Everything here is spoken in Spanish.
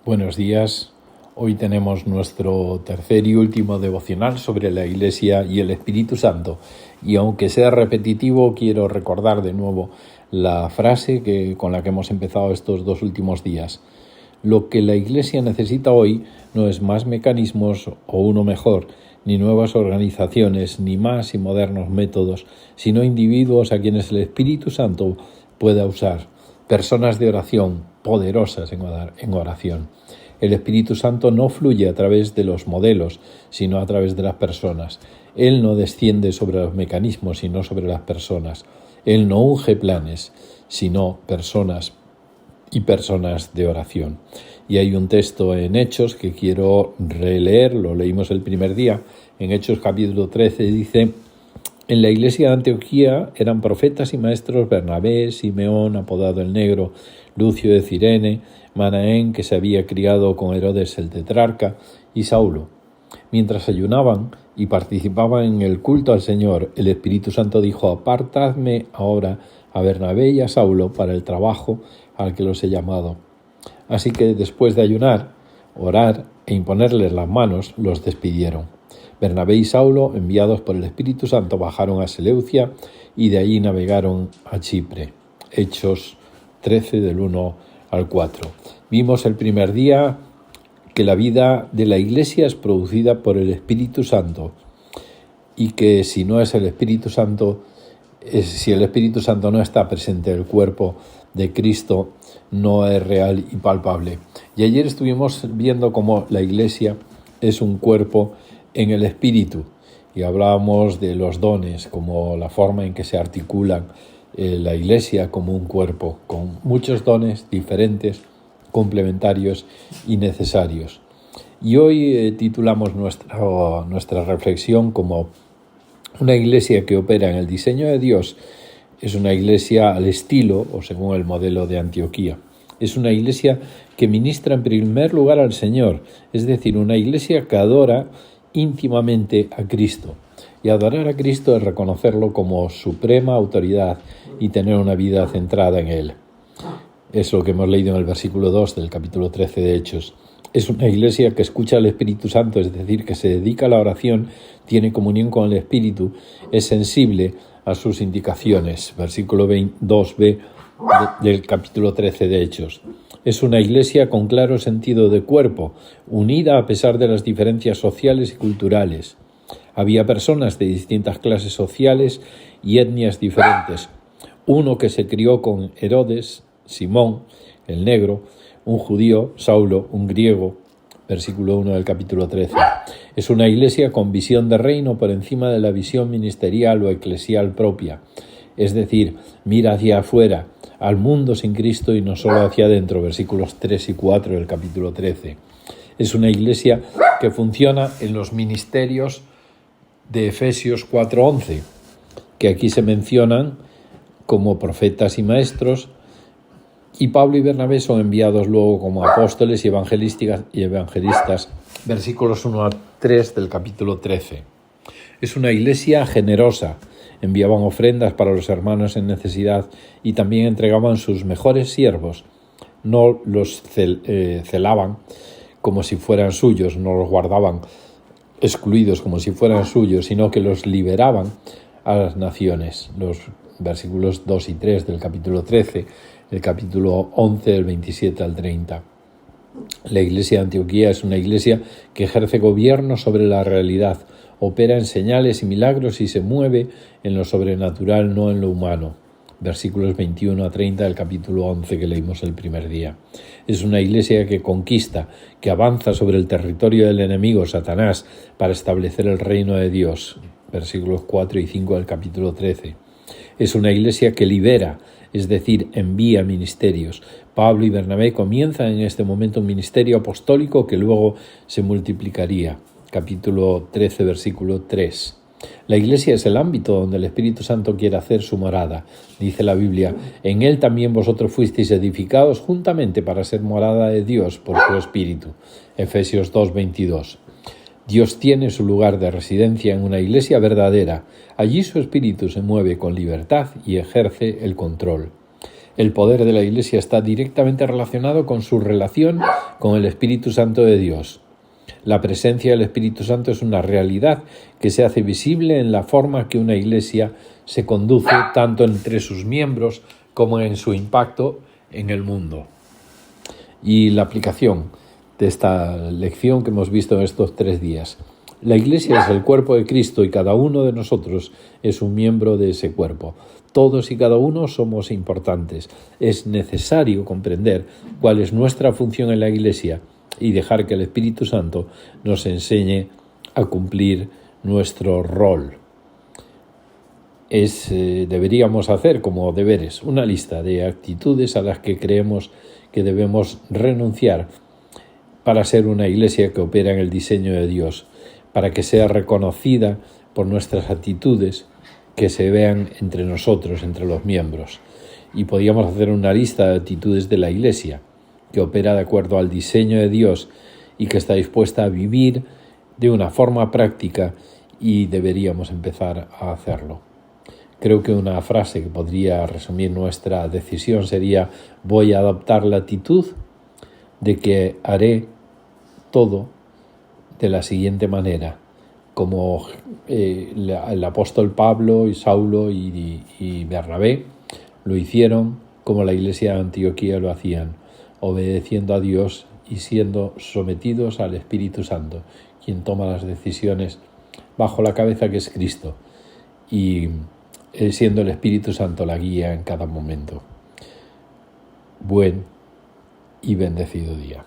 Buenos días. Hoy tenemos nuestro tercer y último devocional sobre la Iglesia y el Espíritu Santo. Y aunque sea repetitivo, quiero recordar de nuevo la frase con la que hemos empezado estos dos últimos días. Lo que la Iglesia necesita hoy no es más mecanismos o uno mejor, ni nuevas organizaciones, ni más y modernos métodos, sino individuos a quienes el Espíritu Santo pueda usar, personas de oración, poderosas en oración. El Espíritu Santo no fluye a través de los modelos, sino a través de las personas. Él no desciende sobre los mecanismos, sino sobre las personas. Él no unge planes, sino personas y personas de oración. Y hay un texto en Hechos que quiero releer, lo leímos el primer día, en Hechos capítulo 13 dice: en la iglesia de Antioquía eran profetas y maestros Bernabé, Simeón, apodado el Negro, Lucio de Cirene, Manaén, que se había criado con Herodes el tetrarca, y Saulo. Mientras ayunaban y participaban en el culto al Señor, el Espíritu Santo dijo: apartadme ahora a Bernabé y a Saulo para el trabajo al que los he llamado. Así que después de ayunar, orar e imponerles las manos, los despidieron. Bernabé y Saulo, enviados por el Espíritu Santo, bajaron a Seleucia y de allí navegaron a Chipre. Hechos 13 del 1 al 4. Vimos el primer día que la vida de la Iglesia es producida por el Espíritu Santo y que si no es el Espíritu Santo, si el Espíritu Santo no está presente en el cuerpo de Cristo, no es real y palpable. Y ayer estuvimos viendo cómo la Iglesia es un cuerpo en el Espíritu y hablábamos de los dones, como la forma en que se articulan la Iglesia como un cuerpo, con muchos dones diferentes, complementarios y necesarios. Y hoy titulamos nuestra reflexión como una Iglesia que opera en el diseño de Dios. Es una Iglesia al estilo o según el modelo de Antioquía. Es una Iglesia que ministra en primer lugar al Señor, es decir, una Iglesia que adora íntimamente a Cristo. Y adorar a Cristo es reconocerlo como suprema autoridad y tener una vida centrada en Él. Es lo que hemos leído en el versículo 2 del capítulo 13 de Hechos. Es una Iglesia que escucha al Espíritu Santo, es decir, que se dedica a la oración, tiene comunión con el Espíritu, es sensible a sus indicaciones. Versículo 2b del capítulo 13 de Hechos. Es una Iglesia con claro sentido de cuerpo, unida a pesar de las diferencias sociales y culturales. Había personas de distintas clases sociales y etnias diferentes. Uno que se crió con Herodes, Simón, el Negro, un judío, Saulo, un griego, versículo 1 del capítulo 13. Es una Iglesia con visión de reino por encima de la visión ministerial o eclesial propia. Es decir, mira hacia afuera, al mundo sin Cristo y no solo hacia adentro, versículos 3 y 4 del capítulo 13. Es una Iglesia que funciona en los ministerios de Efesios 4:11, que aquí se mencionan como profetas y maestros, y Pablo y Bernabé son enviados luego como apóstoles y evangelistas, versículos 1 a 3 del capítulo 13. Es una Iglesia generosa. Enviaban ofrendas para los hermanos en necesidad y también entregaban sus mejores siervos. No los celaban como si fueran suyos, no los guardaban excluidos como si fueran suyos, sino que los liberaban a las naciones. Los versículos 2 y 3 del capítulo 13, el capítulo 11 del 27 al 30. La Iglesia de Antioquía es una Iglesia que ejerce gobierno sobre la realidad, opera en señales y milagros y se mueve en lo sobrenatural, no en lo humano. Versículos 21 a 30 del capítulo 11 que leímos el primer día. Es una Iglesia que conquista, que avanza sobre el territorio del enemigo, Satanás, para establecer el reino de Dios. Versículos 4 y 5 del capítulo 13. Es una Iglesia que libera, es decir, envía ministerios. Pablo y Bernabé comienzan en este momento un ministerio apostólico que luego se multiplicaría. Capítulo 13, versículo 3. La Iglesia es el ámbito donde el Espíritu Santo quiere hacer su morada. Dice la Biblia: en Él también vosotros fuisteis edificados juntamente para ser morada de Dios por su Espíritu. Efesios 2:22. Dios tiene su lugar de residencia en una Iglesia verdadera. Allí su Espíritu se mueve con libertad y ejerce el control. El poder de la Iglesia está directamente relacionado con su relación con el Espíritu Santo de Dios. La presencia del Espíritu Santo es una realidad que se hace visible en la forma que una Iglesia se conduce tanto entre sus miembros como en su impacto en el mundo. Y la aplicación de esta lección que hemos visto en estos 3 días. La Iglesia es el cuerpo de Cristo y cada uno de nosotros es un miembro de ese cuerpo. Todos y cada uno somos importantes. Es necesario comprender cuál es nuestra función en la Iglesia y dejar que el Espíritu Santo nos enseñe a cumplir nuestro rol. Deberíamos hacer como deberes una lista de actitudes a las que creemos que debemos renunciar para ser una Iglesia que opera en el diseño de Dios, para que sea reconocida por nuestras actitudes que se vean entre nosotros, entre los miembros. Y podríamos hacer una lista de actitudes de la Iglesia que opera de acuerdo al diseño de Dios y que está dispuesta a vivir de una forma práctica, y deberíamos empezar a hacerlo. Creo que una frase que podría resumir nuestra decisión sería: voy a adoptar la actitud de que haré todo de la siguiente manera, como el apóstol Pablo y Saulo y Bernabé lo hicieron, como la Iglesia de Antioquía lo hacían, obedeciendo a Dios y siendo sometidos al Espíritu Santo, quien toma las decisiones bajo la cabeza que es Cristo, y siendo el Espíritu Santo la guía en cada momento. Buen y bendecido día.